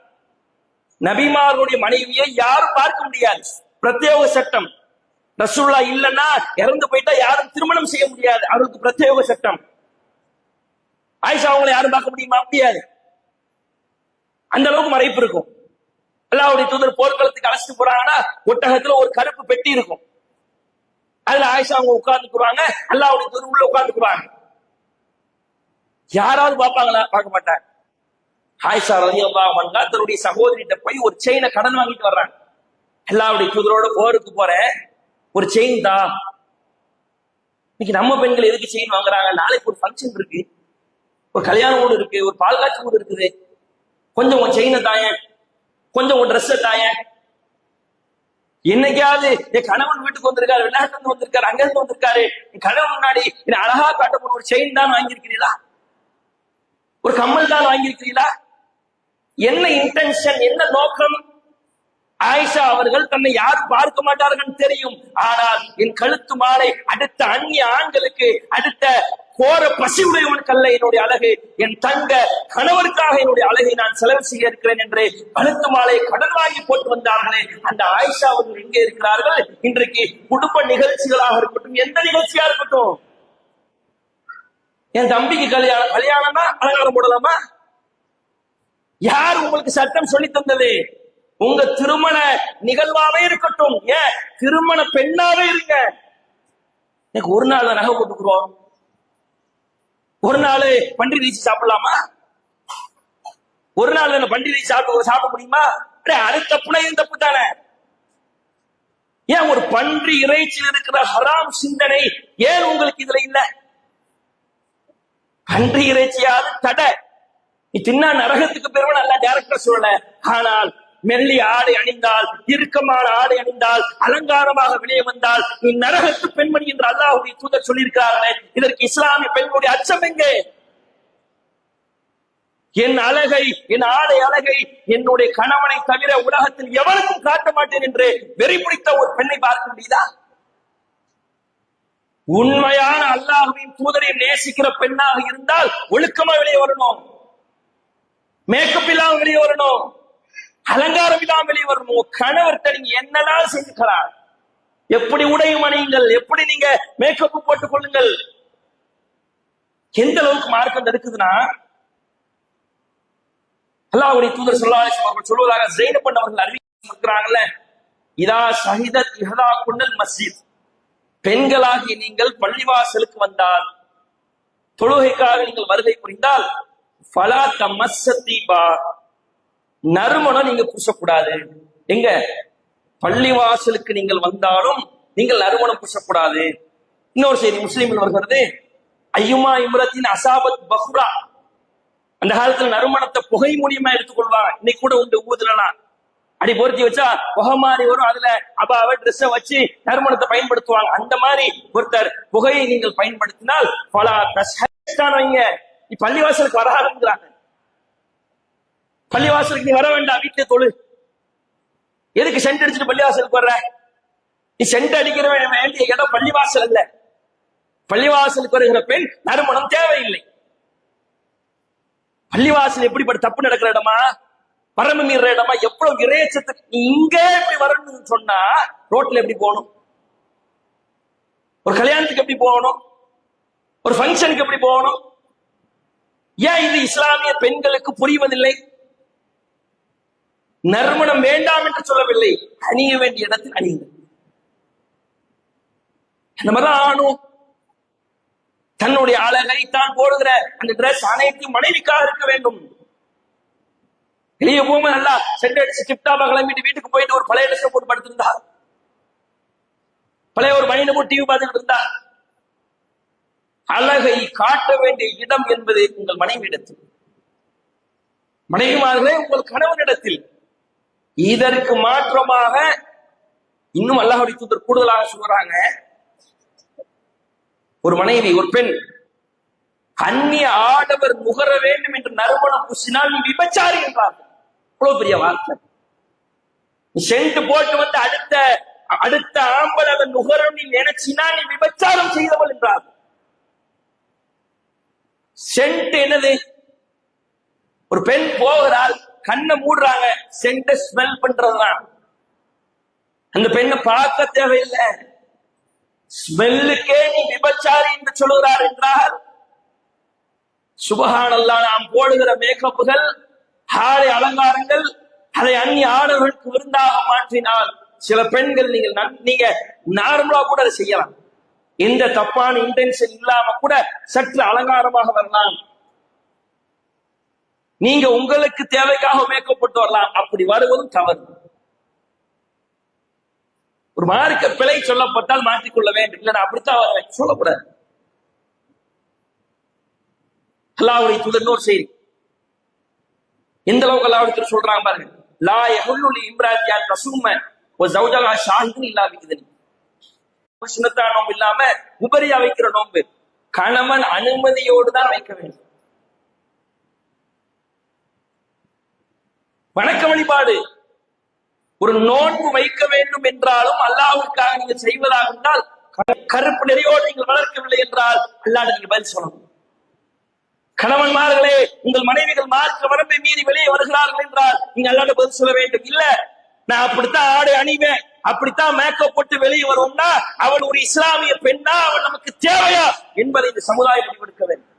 நபிமார்களுடைய மனைவியை யாரும் பார்க்க முடியாது. பிரத்யேக சட்டம். ரசூலுல்லாஹ் இல்லைன்னா இறந்து போயிட்டா யாரும் திருமணம் செய்ய முடியாது, அவருக்கு பிரத்யேக சட்டம். ஆயிஷா அவங்களை யாரும் பார்க்க முடியுமா? முடியாது. அந்த அளவுக்கு மறைப்பு இருக்கும். அல்லாஹ்வுடைய தூதர் போர்க்களத்துக்கு அழைச்சிட்டு போறாங்கன்னா ஒட்டகத்துல ஒரு கருப்பு பெட்டி இருக்கும். அதுல ஆயிஷா அவங்க உட்கார்ந்துக்குறாங்க, அல்லாஹ்வுடைய தூதர் உள்ள உட்கார்ந்துக்குறாங்க. யாராவது பார்ப்பாங்களா? பார்க்க மாட்டாங்க. ஆயிஷா ரலியல்லாஹு அன்ஹா தன்னுடைய சகோதரிட்ட போய் ஒரு செயினை கடன் வாங்கிட்டு வர்றாங்க. அல்லாஹ்வுடைய தூதரோட போருக்கு போறேன், ஒரு செயின் தான். இன்னைக்கு நம்ம பெண்கள் எதுக்கு செயின் வாங்குறாங்க? நாளைக்கு ஒரு ஃபங்க்ஷன் இருக்கு, ஒரு கல்யாணம் கூட இருக்கு, ஒரு பால் காட்சி கூட இருக்குது, கொஞ்சம் உன் செயினை தாயேன், கொஞ்சம் உன் ட்ரெஸ் தாயேன். என்னைக்காவது என் கணவன் வீட்டுக்கு வந்திருக்காரு, விளையாட்டு வந்திருக்காரு, அங்க இருந்து வந்திருக்காரு, என் கணவன் முன்னாடி என்ன அழகா காட்டப்படும் ஒரு செயின் தான் வாங்கியிருக்கிறீங்களா? ஒரு கம்மல் தான் வாங்கியிருக்கிறீங்களா? என்ன இன்டென்ஷன், என்ன நோக்கம்? ஆயிஷா அவர்கள் தன்னை யாரும் பார்க்க மாட்டார்கள் தெரியும். ஆனால் என் கழுத்து மாலை அடுத்த அந்நிய ஆண்களுக்கு, அடுத்த கோர பசி உடையவனுக்கு அல்ல என்னுடைய அழகு, என் தங்க கணவருக்காக என்னுடைய அழகை நான் செலவு செய்ய இருக்கிறேன் என்று கழுத்து மாலை கடன் வாங்கி போட்டு வந்தார்களே, அந்த ஆயிஷா அவர்கள் எங்கே இருக்கிறார்கள்? இன்றைக்கு குடும்ப நிகழ்ச்சிகளாக இருக்கட்டும், எந்த நிகழ்ச்சியா இருக்கட்டும், என் தம்பிக்கு கல்யாணமா அலங்காரம் போடலாமா? யார் உங்களுக்கு சட்டம் சொல்லி தந்தது? உங்க திருமண நிகழ்வாவே இருக்கட்டும், ஏன் திருமண பெண்ணாவே இருங்க. எனக்கு ஒரு நாள் நகை போட்டுக்கிறோம், ஒரு நாள் பன்றி இறைச்சி சாப்பிடலாமா? ஒரு நாள் பன்றி இறைச்சி சாப்பிட முடியுமா? அது தப்புனா தப்பு தானே. ஏன் ஒரு பன்றி இறைச்சியில் இருக்கிற ஹராம் சிந்தனை ஏன் உங்களுக்கு இதுல இல்ல? பன்றி இறைச்சியாவது தடை, நீ தின்னா நரகத்துக்கு பெருவன் அல்ல டைரக்டர் சொல்லல. ஆனால் மெல்லிய ஆடை அணிந்தால், இறுக்கமான ஆடை அணிந்தால், அலங்காரமாக வெளியே வந்தால் நீ நரகத்து பெண்மணி என்று அல்லாஹ்வுடைய தூதர் சொல்லியிருக்கிறார்களே, இதற்கு இஸ்லாமிய பெண்களுடைய அச்சம் எங்கே? என் அழகை, என் ஆடை அழகை என்னுடைய கணவனை தவிர உலகத்தில் எவருக்கும் காட்ட மாட்டேன் என்று வெறி பிடித்த ஒரு பெண்ணை பார்க்க முடியுதா? உண்மையான அல்லாஹ்வின் தூதரை நேசிக்கிற பெண்ணாக இருந்தால் ஒழுக்கமா வெளியே வரணும், மேக்கப் இல்லாம வெளியே வரணும், அலங்காரம் இல்லாம வெளியே வரணும். கணவர்கிட்ட நீங்க என்னதான் செஞ்சுக்கலாம், எப்படி உடையும் அணியுங்கள், எப்படி நீங்க மேக்கப் போட்டுக் கொள்ளுங்கள். எந்த அளவுக்கு மார்க்கம் இருக்குதுன்னா, அல்லாஹ்வுடைய தூதர் ஸல்லல்லாஹு அலைஹி வஸல்லம் அவர்கள் சொல்வதாக ஸைனப் அவர்கள் அறிவிக்கிறாங்கல்ல, இதா ஷஹிதத் இஹதா குன்னல் மஸ்ஜித், பெண்களாகி நீங்கள் பள்ளிவாசலுக்கு வந்தால், தொழுகைக்காக நீங்கள் வருகை புரிந்தால், ஃபலா தமஸ்ஸதீபா, நறுமணம் நீங்க பூசக்கூடாது. எங்க பள்ளிவாசலுக்கு நீங்கள் வந்தாலும் நீங்கள் நறுமணம் பூசக்கூடாது. இன்னொரு செய்தி முஸ்லிமில் வருகிறது, ஐயுமா இம்ரத்தின் அசாபத் பஹ்ரா, அந்த காலத்துல நறுமணத்தை புகை மூலியமா எடுத்துக்கொள்வாங்க. இன்னைக்கு கூட உண்டு ஊதுலாம். அடி பொருத்தி வச்சா புகை மாதிரி வரும், அதுல அபாவை ட்ரெஸ்ஸை வச்சு நறுமணத்தை பயன்படுத்துவாங்க. அந்த மாதிரி ஒருத்தர் புகையை நீங்கள் பயன்படுத்தினால் பல வைங்க. பள்ளிவாசலுக்கு வர ஆரம்பிக்கிறாங்க. பள்ளிவாசலுக்கு நீ வர வேண்டாம், வீட்டுல தொழு. எதுக்கு சென்ட் அடிச்சுட்டு பள்ளிவாசலுக்கு வர்ற? நீ சென்ட் அடிக்கிற வேண்டிய இடம் பள்ளிவாசல் அல்ல. பள்ளிவாசலுக்கு வருகிற பெண் நறுமணம் தேவையில்லை. பள்ளிவாசல் எப்படிப்பட்ட தப்பு நடக்கிற இடமா, வரம்பு மீற இடமா, எவ்வளவு இறையச்சத்துக்கு நீ இங்க எப்படி வரணும்னு சொன்னா ரோட்ல எப்படி போகணும்? ஒரு கல்யாணத்துக்கு எப்படி போகணும்? ஒரு ஃபங்க்ஷனுக்கு எப்படி போகணும்? ஏன் இது இஸ்லாமிய பெண்களுக்கு புரிவதில்லை? நறுமணம் வேண்டாம் என்று சொல்லவில்லை, அணிய வேண்டிய இடத்தில் அணியுங்கள். அந்த மாதிரிதான் ஆணும் தன்னுடைய அழகை தான் போடுகிற அந்த டிரெஸ் அனைத்தையும் மனைவிக்காக இருக்க வேண்டும். வெளியே போகும்போது நல்லா சென்ட் அடிச்சு டிப்டாப்பா கிளம்பிட்டு வீட்டுக்கு போயிட்டு ஒரு பழைய ட்ரெஸ் போட்டு படுத்திருந்தா, பழைய ஒரு மணியில போட்டு டிவி பார்த்துட்டு இருந்தா, அழகை காட்ட வேண்டிய இடம் என்பது உங்கள் மனைவியிடத்தில், மனைவிமார்களே உங்கள் கணவனிடத்தில். இதற்கு மாற்றமாக இன்னும் அல்லாஹ்வுடைய தூதர் கூடுதலாக சொல்றாங்க, ஒரு மனைவி ஒரு பெண் அந்நிய ஆடவர் முகர வேண்டும் என்று நறுமணம் பூசினால் நீ விபச்சாரி என்றார்கள். அவ்வளவு பெரிய வார்த்தை. சென்ட் போட்டு வந்து அடுத்த ஆம்பல் அதன் நுகரம் நீ நினைச்சினா நீ விபச்சாரம் செய்தவள் என்றார். சென்ட் என்னது? ஒரு பெண் போகிறாள், கண்ணை மூடுறாங்க, சென்ட் ஸ்மெல் பண்றதுதான். அந்த பெண்ணை பார்க்க தேவையில்லை, ஸ்மெல்லுக்கே நீ விபச்சாரி என்று சொல்லுகிறார் என்றால், சுபஹானல்லாஹ், நாம் போடுகிற மேக்கப்புகள், ஆடை அலங்காரங்கள், அதை அந்நிய ஆடவர்களுக்கு விருந்தாக மாற்றினால் சில பெண்கள் நீங்க நார்மலா கூட அதை செய்யலாம், எந்த தப்பான இன்டென்ஷன் இல்லாம கூட சற்று அலங்காரமாக வரலாம், நீங்க உங்களுக்கு தேவைக்காக மேக்கப் போட்டு வரலாம். அப்படி வருவதும் தவறு. ஒரு மார்க்க பிழை சொல்லப்பட்டால் மாற்றிக்கொள்ள வேண்டும், இல்ல அப்படித்தான் வருவேன் சொல்லக்கூடாது. அல்லாஹ்வுடைய தூதர் இன்னொரு செய்தி, எந்த அளவுக்கு அல்லாஹ்வுடைய சொல்றாங்க பாருங்க, லா யஹுல்லு லி இம்ராத்தியான் தஸூம வ ஸௌஜஹா ஷாஹிதுன் இல்லா பிஇذن. சுன்னத்தான நோன்பு இல்லாம உபரியா வைக்கிற நோன்பு கணவன் அனுமதியோடு தான் வைக்க வேண்டும். வணக்க வழிபாடு, ஒரு நோன்பு வைக்க வேண்டும் என்றாலும் அல்லாஹ்வுக்காக நீங்க செய்வதாக இருந்தால், கருப்பு நெறியோடு நீங்கள் வளர்க்கவில்லை என்றால் அல்லாஹ்வுக்கு நீங்க பதில் சொல்லணும். கணவன்மார்களே, உங்கள் மனைவிகள் மார்க்க வரம்பை மீறி வெளியே வருகிறார்கள் என்றால் நீங்க அல்லாஹ்வுக்கு பதில் சொல்ல வேண்டும். இல்ல, நான் அப்படித்தான் ஆடை அணிவேன், அப்படித்தான் மேக்கப் போட்டு வெளியே வருவோம்னா அவள் ஒரு இஸ்லாமிய பெண்ணா, அவள் நமக்கு தேவையா என்பதை இந்த சமுதாயம் முடிவெடுக்க வேண்டும்.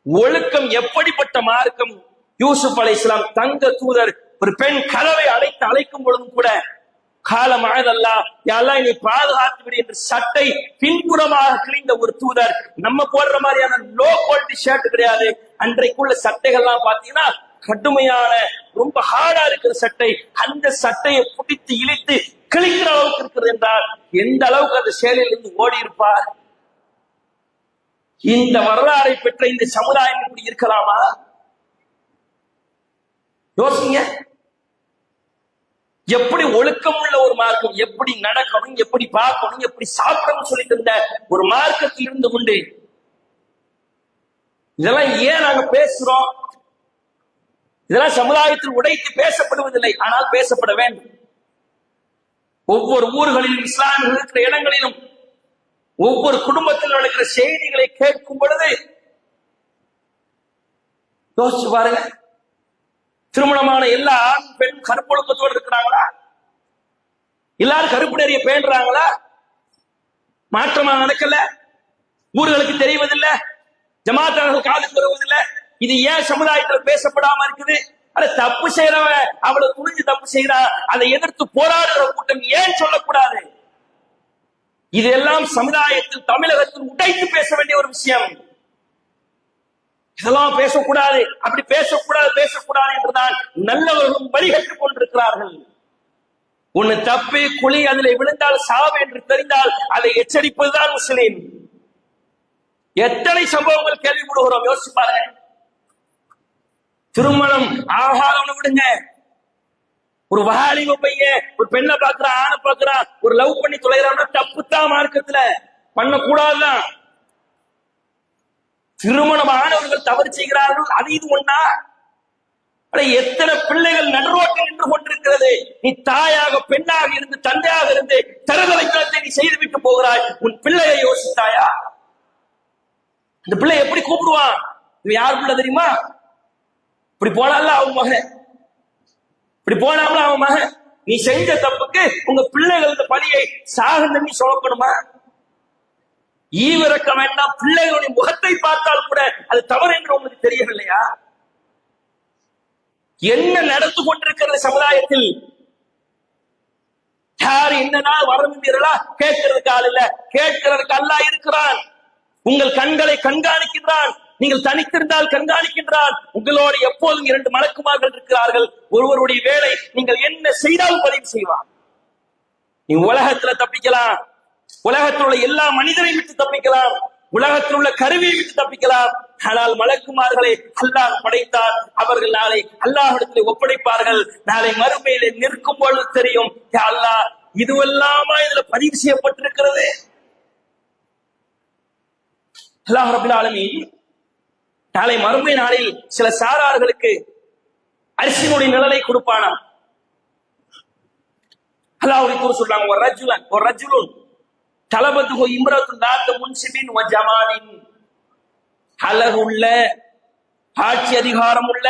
ஒழுக்கம் எப்படிப்பட்ட மார்க்கம்! யூசுப் அலைஹிஸ்ஸலாம் தங்க தூதர், ஒரு பெண் கதவை அழைக்கும் பொழுதும் கூட காலம் ஆயதல்லா, யாரெல்லாம் என்னை பாதுகாத்து விடு என்று சட்டை பின்புறமாக கிழிந்த ஒரு தூதர். நம்ம போடுற மாதிரியான லோ குவாலிட்டி ஷர்ட் கிடையாது. அன்றைக்குள்ள சட்டைகள்லாம் பாத்தீங்கன்னா கடுமையான ரொம்ப ஹார்டா இருக்கிற சட்டை. அந்த சட்டையை பிடித்து இழுத்து கிழிக்கிற அளவுக்கு இருக்கிறது என்றால் எந்த அளவுக்கு அந்த சேலையில் இருந்து ஓடி இருப்பார். இந்த வரலாறை பெற்ற இந்த சமுதாயம் இப்படி இருக்கலாமா? யோசிங்க. எப்படி ஒழுக்கம் உள்ள ஒரு மார்க்கம், எப்படி நடக்கணும், எப்படி பார்க்கணும், எப்படி சாப்பிடணும் சொல்லி தந்த ஒரு மார்க்கத்தில் இருந்து கொண்டு இதெல்லாம் ஏன் நாங்க பேசுறோம்? இதெல்லாம் சமுதாயத்தில் உடைத்து பேசப்படுவதில்லை, ஆனால் பேசப்பட வேண்டும். ஒவ்வொரு ஊர்களிலும், இஸ்லாமியர்கள் இருக்கிற இடங்களிலும், ஒவ்வொரு குடும்பத்தில் நடக்கிற செய்திகளை கேட்கும் பொழுது யோசிச்சு பாருங்க. திருமணமான எல்லா ஆண் பெண் கருப்பொழுக்கத்தோடு இருக்கிறாங்களா? எல்லாரும் கருப்பு நெறிய பேணுறாங்களா? மாற்றமா நடக்கல? ஊர்களுக்கு தெரிவதில்லை, ஜமாத்தார்கள் காதுக்கு வருவதில்லை. இது ஏன் சமுதாயத்தில் பேசப்படாம இருக்குது? அத தப்பு செய்யறவன் அவ்வளவு துணிஞ்சு தப்பு செய்யறான், அதை எதிர்த்து போராடுகிற கூட்டம் ஏன் சொல்லக்கூடாது? இதெல்லாம் சமுதாயத்தில், தமிழகத்தில் உடைத்து பேச வேண்டிய ஒரு விஷயம். இதெல்லாம் பேசக்கூடாது, அப்படி பேசக்கூடாது என்றுதான் நல்லவர்களும் வழிகட்டுக் கொண்டிருக்கிறார்கள். ஒன்னு தப்பு குழி, அதில் விழுந்தால் சாவு என்று தெரிந்தால் அதை எச்சரிப்பதுதான் முஸ்லிம். எத்தனை சம்பவங்கள் கேள்விப்படுகிறோம், யோசிச்சு பாருங்க. திருமணம் ஆகாதவனை விடுங்க, ஒரு வாலிப பையன் ஒரு பெண்ணை பாக்குறான், ஆணை பாக்குறான், ஒரு லவ் பண்ணி தொலைறான்னா தப்புத்தான், மார்க்கத்துல பண்ணக்கூடாதுதான். திருமணம் ஆனவர்கள் தவறு செய்கிறார்கள், அது இது ஒண்ணா? எத்தனை பிள்ளைகள் நடுரோட்டில் நின்று கொண்டிருக்கிறது. நீ தாயாக பெண்ணாக இருந்து தந்தையாக இருந்து தருதலைத்தனத்தை நீ செய்துவிட்டு போகிறாய். உன் பிள்ளையை யோசித்தாயா? இந்த பிள்ளை எப்படி கூப்பிடுவான்? இது யார் பிள்ளை தெரியுமா? இப்படி போனால அவன் மகன், இப்படி போனாமல அவன் மகன். நீ செஞ்ச தப்புக்கு உங்க பிள்ளைகள் இந்த பணியை சாக நம்பி சொல்லப்படுமா? ஈவிரக்க வேண்டாம். பிள்ளைகளுடைய முகத்தை பார்த்தால் கூட அது தவறு என்று உங்களுக்கு தெரியவில்லையா? என்ன நடந்து கொண்டிருக்கிறது சமுதாயத்தில்? யார் என்னன்னா வரவில்லையா கேட்கறதுக்கு ஆள் இல்ல, கேட்கிறதுக்கு அல்லாஹ் இருக்கிறான். உங்கள் கண்களை கண்காணிக்கின்றான். நீங்கள் தனித்திருந்தால் கண்காணிக்கின்றான். உங்களோடு எப்போதும் 2 மலக்குமார்கள் இருக்கிறார்கள். ஒருவருடைய வேலை நீங்கள் என்ன செய்தாலும் பதிவு செய்வான். நீ உலகத்துல தப்பிக்கலாம், உலகத்தில் உள்ள எல்லா மனிதரையும் விட்டு தப்பிக்கலாம், உலகத்தில் உள்ள கருவியை விட்டு தப்பிக்கலாம். ஆனால் மலக்குமார்களை அல்லாஹ் படைத்தார். அவர்கள் நாளை அல்லாஹ்விடத்தில் ஒப்படைப்பார்கள். நாளை மறுமையிலே நிற்கும் பொழுது தெரியும், அல்லாஹ் இதுவெல்லாமா இதுல பதிவு செய்யப்பட்டிருக்கிறது. அல்லாஹ் ரப்பல் ஆலமீன் நாளை மறுமை நாளில் சில சாரார்களுக்கு அரிசியினுடைய நிழலை கொடுப்பானா. அல்லாஹ் சொல்றாங்க, ஒரு ரஜுலுன் தலபத்துஹு இம்ரத்துன் தாத்த முன்சிபின் வ ஜமாலின். அழகுள்ள ஆட்சி அதிகாரம் உள்ள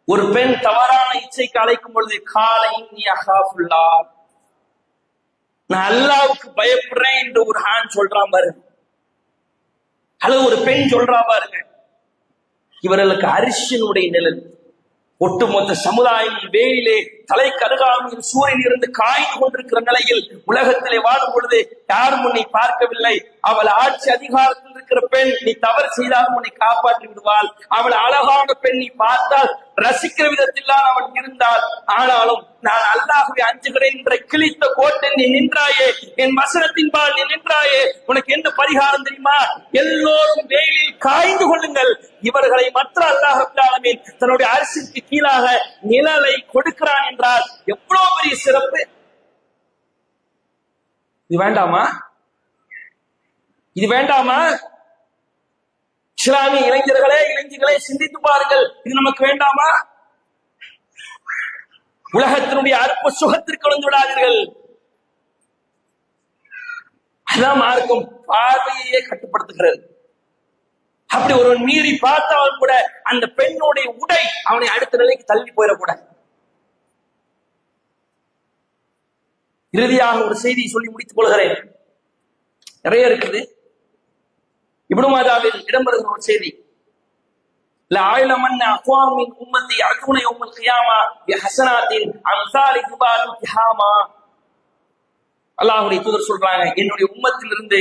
ஒரு பெண் தவறான இச்சைக்கு அழைக்கும் பொழுது காலை நீ அகாஃபுல்லா, நான் அல்லாஹ்வுக்கு பயப்படுறேன் என்று ஒரு ஆண் சொல்றான் பாருங்க, அல்லது ஒரு பெண் சொல்றா பாருங்க. இவர்களுக்கு அரிசியினுடைய நிழல். ஒட்டுமொத்த சமுதாயம் வேயிலே தலை கருகாமையில் சூரியன் இருந்து காய்ந்து கொண்டிருக்கிற நிலையில் உலகத்திலே வாழும் பொழுது யாரும் உன்னை பார்க்கவில்லை. அவள் ஆட்சி அதிகாரத்தில் இருக்கிற பெண், நீ தவறு செய்தாலும் உன்னை காப்பாற்றி விடுவாள். அவள் அழகான பெண், நீ பார்த்தால் ரசிக்கிற விதத்தில் தான் அவள் இருந்தாள். ஆனாலும் நான் அல்லாஹ்வை அஞ்சுகிறேன் என்ற கிழித்த கோட்டை நீ நின்றாயே, என் வசனத்தின் பால் நீ நின்றாயே, உனக்கு என்ன பரிகாரம் தெரியுமா? எல்லோரும் வெயிலில் காய்ந்து கொள்ளுங்கள். இவர்களை மற்ற அல்லாஹ் ரப்பல் ஆலமீன் தன்னுடைய அரசிற்கு கீழாக நிழலை கொடுக்கிறான் என்றால் எவ்வளவு பெரிய சிறப்பு! இது வேண்டாமா? இது வேண்டாமா? இஸ்லாமிய இளைஞர்களே சிந்தித்து பாருங்கள். இது நமக்கு வேண்டாமா? உலகத்தினுடைய அற்ப சுகத்திற்கு விழுந்து விடாதீர்கள். அதான் மார்க்கம் பார்வையே கட்டுப்படுத்துகிறது. அப்படி ஒருவன் மீறி பார்த்தாலும் கூட அந்த பெண்ணுடைய உடை அவனை அடுத்த நிலைக்கு தள்ளி போயிடக்கூடாது. இறுதியாக ஒரு செய்தியை சொல்லி முடித்துக் கொள்கிறேன். நிறைய இருக்குது. இப்னு மாஜாவில் இடம்பெறுகிற ஒரு செய்தி, லஅலமன் அக்வாமின் உம்மத்தி யஅதுன யௌமல் கியாமா பிஹஸனாத்தின் அம்சாலி ஜிபால் திஹாமா. அல்லாஹ்வுடைய தூதர் சொல்றாங்க, என்னுடைய உம்மத்திலிருந்து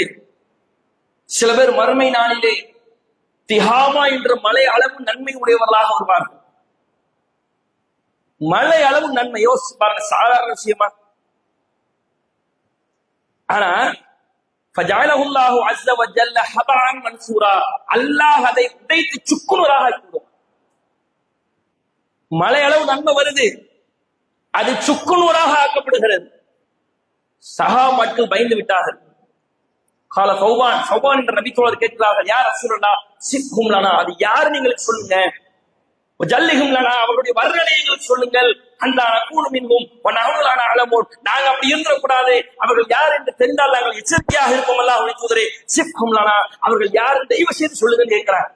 சில பேர் மறுமை நாளிலே திஹாமா என்ற மலை அளவு நன்மை உடையவர்களாக வருவார்கள். மலை அளவு நன்மை யோசிச்சு பாருங்க, சாதாரண விஷயமா? ஆனா ஃபஜஅலஹுல்லாஹு அஸ்ஸ வ ஜல்ல ஹபஅன் மன்சூரா, அல்லாஹ் அதை உடைத்து சுக்குநூறாக ஆக்கிவிடுவான். மலை அளவு நன்மை வருது, அது சுக்குநூறாக ஆக்கப்படுகிறது. சஹாபாக்கள் பயந்து விட்டார்கள். கால சௌபான் என்ற நபி தோழர் கேட்கிறார்கள், யார் ரசூலுல்லாஹ் சிஃப்ஹும் லனா, அது யாரு நீங்களுக்கு சொல்லுங்க. ஜல்லிஹும் லனா, அவருடைய வர்ணனை எங்களுக்கு சொல்லுங்கள். அந்த நகூனு மின்ஹும் வ நஹ்னு லனா அலமூன், நாங்க அப்படி இருந்துடக்கூடாது, அவர்கள் யார் என்று தெரிந்தால் நாங்கள் எச்சரிக்கையாக இருப்போம். அல்லாஹ்வுடைய தூதரே சிஃப்ஹும் லனா, அவர்கள் யார் என்று தயவு செய்து சொல்லுங்கள் கேட்கிறார்.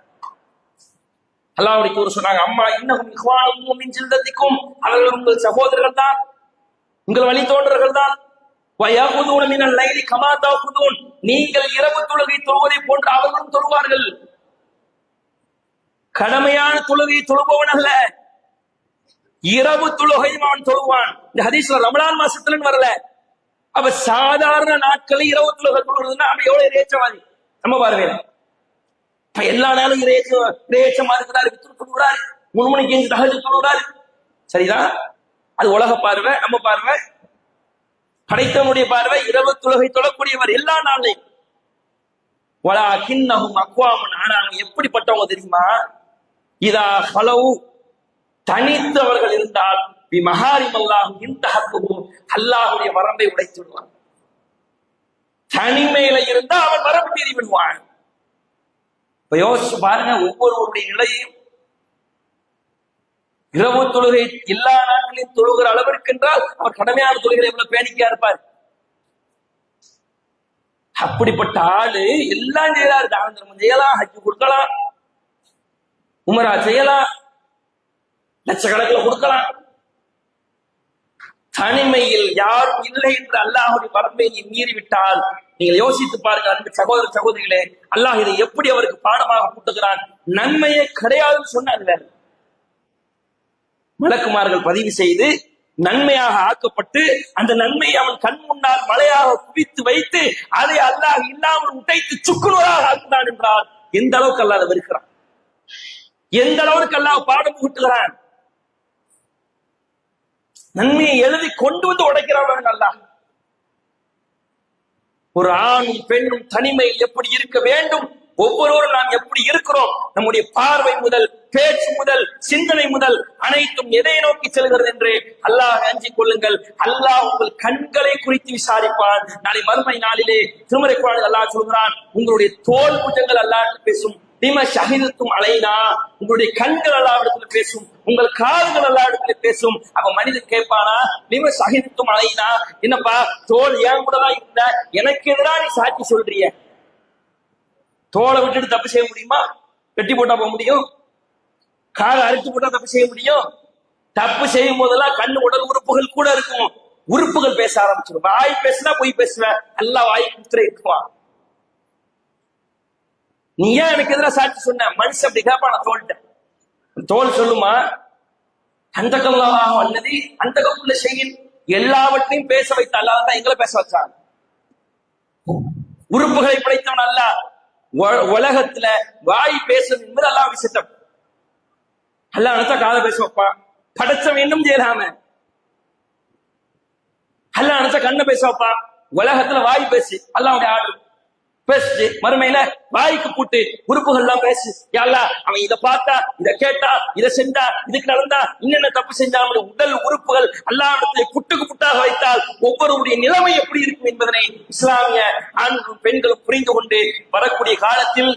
அல்லாஹ்வுடைய தூதர் சொன்னாங்க, அம்மா இன்னஹும் இக்வானுக்கும் மின் ஜில்தத்திக்கும், அவர்கள் உங்கள் சகோதரர்கள் தான், உங்கள் வழி தோன்றர்கள் தான். வயகுதூன மினல் லைலி கமா தகுதூன், நீங்கள் இரவு தொழுகை தொழுவதை போன்று அவர்களும் தொழுவார்கள். கடமையான தொழுகை தொழுபவன் அல்ல, இரவு தொழுகையும் அவன் தொழுவான். இந்த ஹதீஸ்ல ரமலான் மாசத்துல வரல. அப்ப சாதாரண நாட்களில் இரவு தொழுகை தொழுறதுன்னா நம்ம எவ்வளவு இறைச்சவாதி நம்ம பாருங்க. எல்லா நாளும் இறைச்சமா இருக்கிறாரு, தொழுகிறாரு, 3 மணிக்கு எஞ்சி தஹஜ்ஜுத் தொழுகிறாரு. சரிதான், அது உலக பார்வை. நம்ம பார்வை, படைத்தவனுடைய பார்வை, இரவு தொழுகை தொழக்கூடியவர் எல்லா நாளையும். வலாகின்னஹும் அக்வாமுன், ஆனா அவங்க எப்படிப்பட்டவங்க தெரியுமா? இதா ஹலவு, தனித்தவர்கள் இருந்தால் மஹாரிம் அல்லாஹ் இன்தஹக்குஹு, அல்லாஹ்வுடைய வரம்பை உடைத்து விடுவான். தனிமையில இருந்தா அவன் வரம்பு மீறி விடுவான். இப்ப யோசிச்சு பாருங்க, ஒவ்வொருவருடைய நிலையும். இரவு தொழுகை எல்லா நாட்களையும் தொழுகிற அளவிற்கு என்றால் அவர் கடமையான தொழுகை எவ்வளவு பேணிக்கா இருப்பார். அப்படிப்பட்ட ஆளு எல்லாம் செய்யறாரு. தான தர்மம் செய்யலாம், ஹஜ்ஜு கொடுக்கலாம், உமரா செய்யலாம், லட்சக்கணக்கில் கொடுக்கலாம். தனிமையில் யாரும் இல்லை என்று அல்லாஹ்வுடைய வரம்பை நீ மீறிவிட்டால் நீங்கள் யோசித்து பாருங்க அன்பு சகோதர சகோதரிகளே, அல்லாஹ் இதை எப்படி அவருக்கு பாடமாக கூட்டுகிறான். நன்மையே கிடையாதுன்னு சொன்னாங்க. மலக்குமார்கள் பதிவு செய்து நன்மையாக ஆக்கப்பட்டு அந்த நன்மையை அவன் கண் முன்னால் மலையாக குவித்து வைத்து அதை அல்லாஹ் இல்லாமல் உடைத்து சுக்குநூறாக ஆக்குனான் என்றால் எந்த அளவுக்கு அல்லாஹ் அதை வெறுக்கிறான், எந்த அளவுக்கு அல்லாஹ் பாடம் புகட்டுகிறான். நன்மையை எழுதி கொண்டு வந்து உடைக்கிறான் அல்லாஹ். ஒரு ஆணும் பெண்ணும் தனிமையில் எப்படி இருக்க வேண்டும், ஒவ்வொருவரும் நாம் எப்படி இருக்கிறோம், நம்முடைய பார்வை முதல் பேச்சு முதல் சிந்தனை முதல் அனைத்தும் எதை நோக்கி செல்கிறது என்று அல்லாஹ் அஞ்சிக் கொள்ளுங்கள். அல்லாஹ் உங்கள் கண்களை குறித்து விசாரிப்பான். நாளை மறுமை நாளிலே திருமறை குர்ஆனில் அல்லாஹ் சொல்கிறான், உங்களுடைய தோல் புஜங்கள் அல்லாஹ் பேசும். நீம ஷஹீதுத்தும் அலைனா, உங்களுடைய கண்கள் அல்லாஹ்விடத்தில் பேசும், உங்கள் காதுகள் அல்லாஹ்விடத்தில் பேசும். அப்ப மனிதன் கேட்பானா, நீம ஷஹீதுத்தும் அலைனா, என்னப்பா தோல் ஏன் கூட தான் இருந்த, எனக்கு எதிராக நீ சாட்சி சொல்றிய? தோலை விட்டுட்டு தப்பு செய்ய முடியுமா? வெட்டி போட்டா போக முடியும்? காலை அறுத்து போட்டா தப்பு செய்ய முடியும்? தப்பு செய்யும் போதெல்லாம் கண்ணு உடல் உறுப்புகள் கூட இருக்கும், உறுப்புகள் பேச ஆரம்பிச்சிடும். வாய் பேசினா பொய் பேசுவேன், எல்லாம் வாய் கொடுத்துட்டே இருக்குவான். நீ ஏன் எனக்கு எதிராக சாட்சி சொன்ன? மனுஷன் அப்படி கேட்பான். நான் தோல்ட்டேன். தோல் சொல்லுமா, அந்த கல்லாஹ் அல்லது அந்த கப்புள்ள செய்யும் எல்லாவற்றையும் பேச வைத்த அல்லாஹ் தான் எங்களை பேச வச்சான். உறுப்புகளை படைத்தவன் அல்ல. உலகத்துல வாய் பேசும் என்பது அல்லாஹ் விசிட்டம். அல்லாஹ் நினைச்சா காதை பேச வைப்பான், படைச்ச வேண்டும் செய்யலாம. அல்லாஹ் நினைச்சா கண்ணை பேச வைப்பான். உலகத்துல வாய் பேசி அல்லாஹ்வுடைய ஆர்டர் பேசு, மறுமையில வாய்க்கு கூட்டு உறுப்புகள் எல்லாம் பேசு. யாழ்லா அவன் இதை பார்த்தா, இதை கேட்டா, இதை செஞ்சா, இதுக்கு நடந்தா, இன்னென்ன தப்பு செஞ்சாலும் உடல் உறுப்புகள் அல்லாஹ்விடத்தில் புட்டுக்கு புட்டாக வைத்தால் ஒவ்வொருடைய நிலைமை எப்படி இருக்கும் என்பதனை இஸ்லாமிய ஆண்களும் பெண்களும் புரிந்து கொண்டு வரக்கூடிய காலத்தில்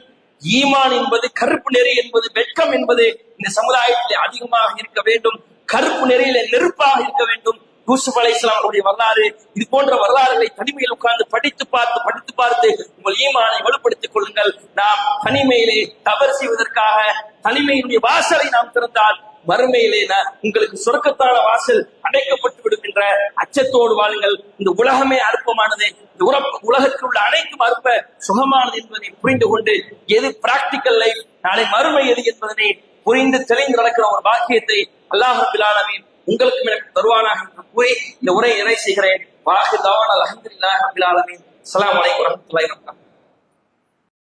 ஈமான் என்பது கருப்பு நெறி என்பது வெட்கம் என்பது இந்த சமுதாயத்தில் அதிகமாக இருக்க வேண்டும். கருப்பு நெறியில நெருப்பாக இருக்க வேண்டும். யூசுப் அலைஹிஸ்ஸலாம் அவருடைய வரலாறு, இது போன்ற வரலாறுகளை தனிமையில் உட்கார்ந்து படித்து பார்த்து உங்கள் ஈமானை வலுப்படுத்திக் கொள்ளுங்கள். நாம் தனிமையிலே தவறு செய்வதற்காக தனிமையினுடைய வாசலை நாம் திறந்தால் மறுமையிலே உங்களுக்கு சொர்க்கத்தான வாசல் அடைக்கப்பட்டு விடுகின்ற அச்சத்தோடு வாழுங்கள். இந்த உலகமே அற்பமானது, இந்த உலகத்தில் உள்ள அனைத்தும் அற்ப சுகமானது என்பதை புரிந்து கொண்டு எது பிராக்டிக்கல் லைஃப், நாளை மறுமை எது என்பதனை புரிந்து தெளிந்து நடக்கிற ஒரு பாக்கியத்தை அல்லாஹ் ரப்பில் ஆலமீன் உங்களுக்கு எனக்கு தருவானாக என்று கூறி இந்த உரையை நிறைவு செய்கிறேன். வாஹிர் தவானா அல்ஹம்துலில்லாஹி ரப்பில் ஆலமீன். அஸ்ஸலாமு அலைக்கும் வரஹ்மத்துல்லாஹி வபரகாத்துஹு.